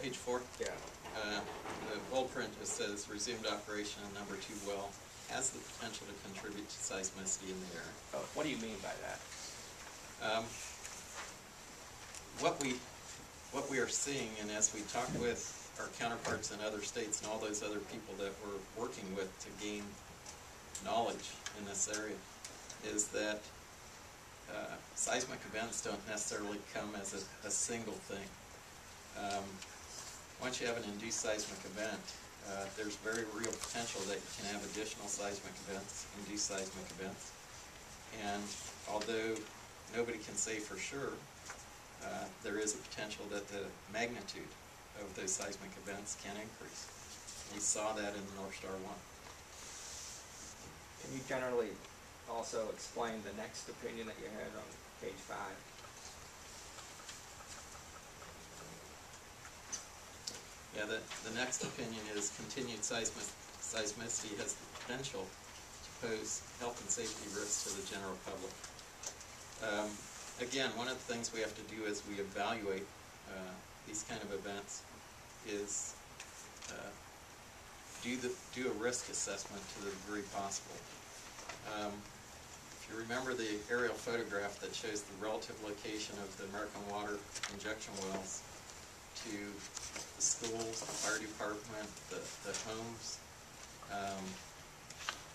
page 4? Yeah. The bold print just says, resumed operation on number 2 well has the potential to contribute to seismicity in the area. Oh, what do you mean by that? What we are seeing, and as we talk with our counterparts in other states and all those other people that we're working with to gain knowledge in this area, is that seismic events don't necessarily come as a single thing. Once you have an induced seismic event, there's very real potential that you can have additional seismic events, induced seismic events. And although nobody can say for sure, there is a potential that the magnitude of those seismic events can increase. We saw that in the North Star 1. Can you generally also explain the next opinion that you had on page 5? Yeah, the next opinion is continued seismicity has the potential to pose health and safety risks to the general public. Again, one of the things we have to do as we evaluate these kind of events is do a risk assessment to the degree possible. If you remember the aerial photograph that shows the relative location of the American Water injection wells to the schools, the fire department, the homes,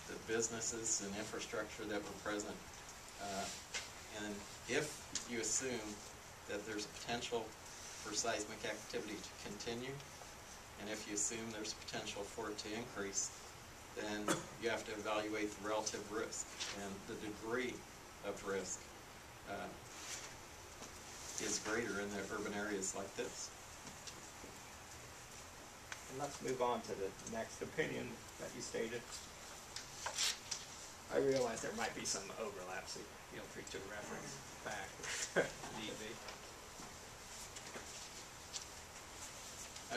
the businesses and infrastructure that were present. And if you assume that there's a potential for seismic activity to continue, and if you assume there's potential for it to increase, then you have to evaluate the relative risk, and the degree of risk is greater in the urban areas like this. And let's move on to the next opinion that you stated. I realize there might be some overlap, so feel free to reference back if need be.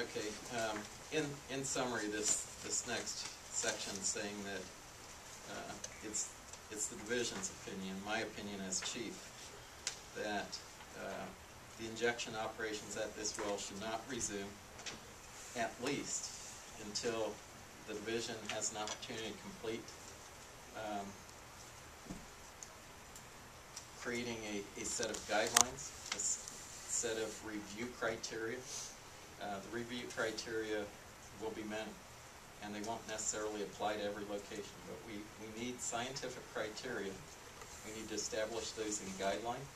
Okay, in summary, this next section is saying that it's the division's opinion, my opinion as chief, that the injection operations at this well should not resume, at least until the division has an opportunity to complete creating a set of guidelines, a set of review criteria. The review criteria will be many, and they won't necessarily apply to every location, but we need scientific criteria. We need to establish those in guideline.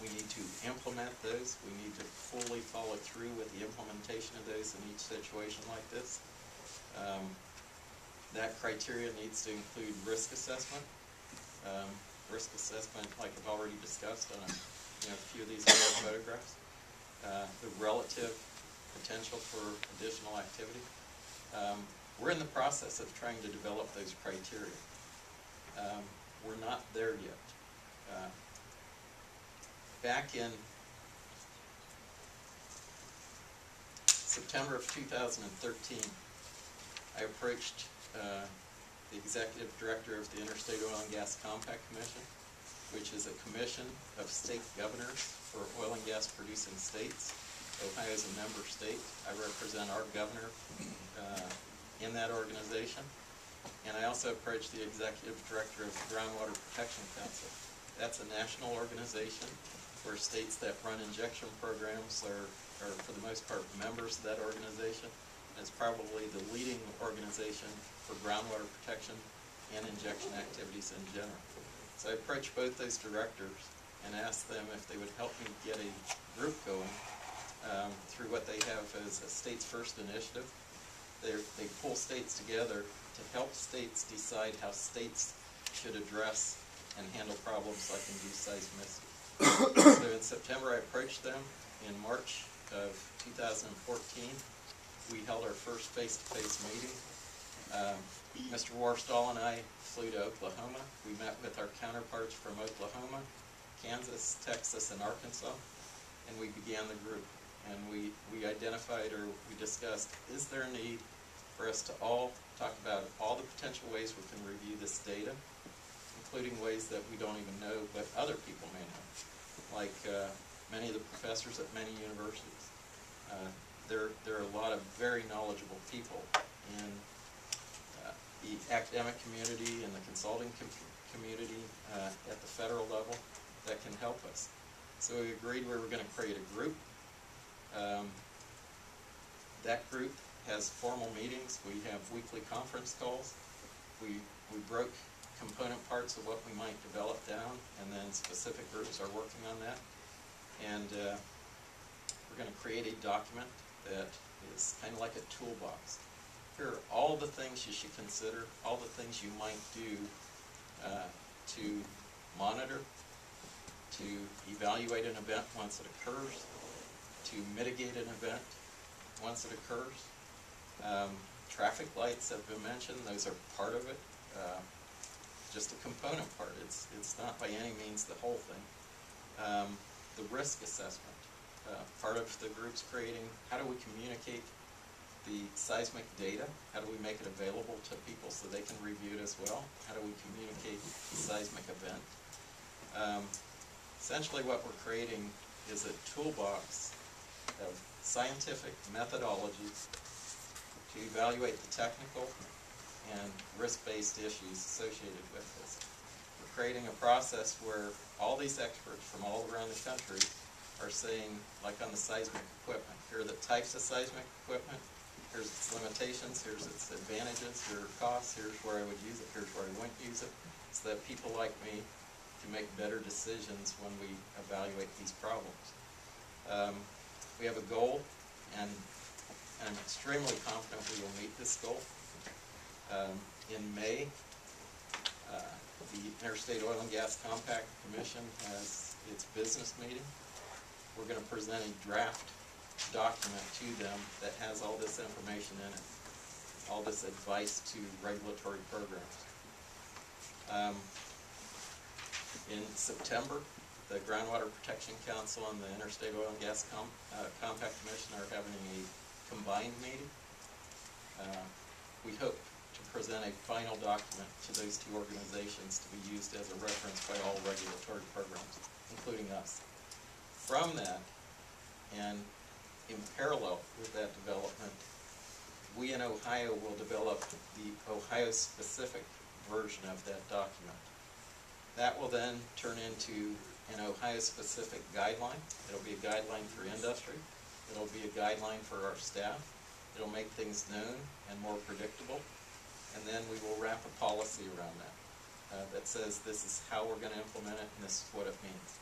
We need to implement those. We need to fully follow through with the implementation of those in each situation like this. That criteria needs to include risk assessment. Risk assessment, like I've already discussed on a few of these photographs. The relative potential for additional activity. We're in the process of trying to develop those criteria. We're not there yet. Back in September of 2013, I approached the executive director of the Interstate Oil and Gas Compact Commission, which is a commission of state governors for oil and gas producing states. Ohio is a member state. I represent our governor in that organization. And I also approached the executive director of the Groundwater Protection Council. That's a national organization where states that run injection programs are for the most part members of that organization. And it's probably the leading organization for groundwater protection and injection activities in general. So I approached both those directors and asked them if they would help me get a group going through what they have as a States First initiative. They pull states together to help states decide how states should address and handle problems like induced seismicity. So in September I approached them. In March of 2014 we held our first face-to-face meeting. Mr. Warstall and I flew to Oklahoma. We met with our counterparts from Oklahoma, Kansas, Texas, and Arkansas, and we began the group. And we identified, or we discussed, is there a need for us to all talk about all the potential ways we can review this data, including ways that we don't even know but other people may know, like many of the professors at many universities. There are a lot of very knowledgeable people in the academic community and the consulting community at the federal level that can help us. So we agreed we were going to create a group. That group has formal meetings. We have weekly conference calls. We broke component parts of what we might develop down, and then specific groups are working on that. And we're going to create a document that is kind of like a toolbox. Here are all the things you should consider, all the things you might do to monitor, to evaluate an event once it occurs, to mitigate an event once it occurs. Traffic lights have been mentioned. Those are part of it, just a component part. It's not by any means the whole thing. The risk assessment, part of the group's creating, how do we communicate the seismic data? How do we make it available to people so they can review it as well? How do we communicate the seismic event? Essentially what we're creating is a toolbox of scientific methodologies to evaluate the technical and risk-based issues associated with this. We're creating a process where all these experts from all around the country are saying, like on the seismic equipment, here are the types of seismic equipment, here's its limitations, here's its advantages, here are costs, here's where I would use it, here's where I wouldn't use it, so that people like me can make better decisions when we evaluate these problems. We have a goal, and I'm extremely confident we will meet this goal. In May, the Interstate Oil and Gas Compact Commission has its business meeting. We're going to present a draft document to them that has all this information in it, all this advice to regulatory programs. In September, the Groundwater Protection Council and the Interstate Oil and Gas Compact Commission are having a combined meeting. We hope to present a final document to those two organizations to be used as a reference by all regulatory programs, including us. From that, and in parallel with that development, we in Ohio will develop the Ohio-specific version of that document. That will then turn into an Ohio-specific guideline. It'll be a guideline for industry. It'll be a guideline for our staff. It'll make things known and more predictable. And then we will wrap a policy around that that says this is how we're going to implement it and this is what it means.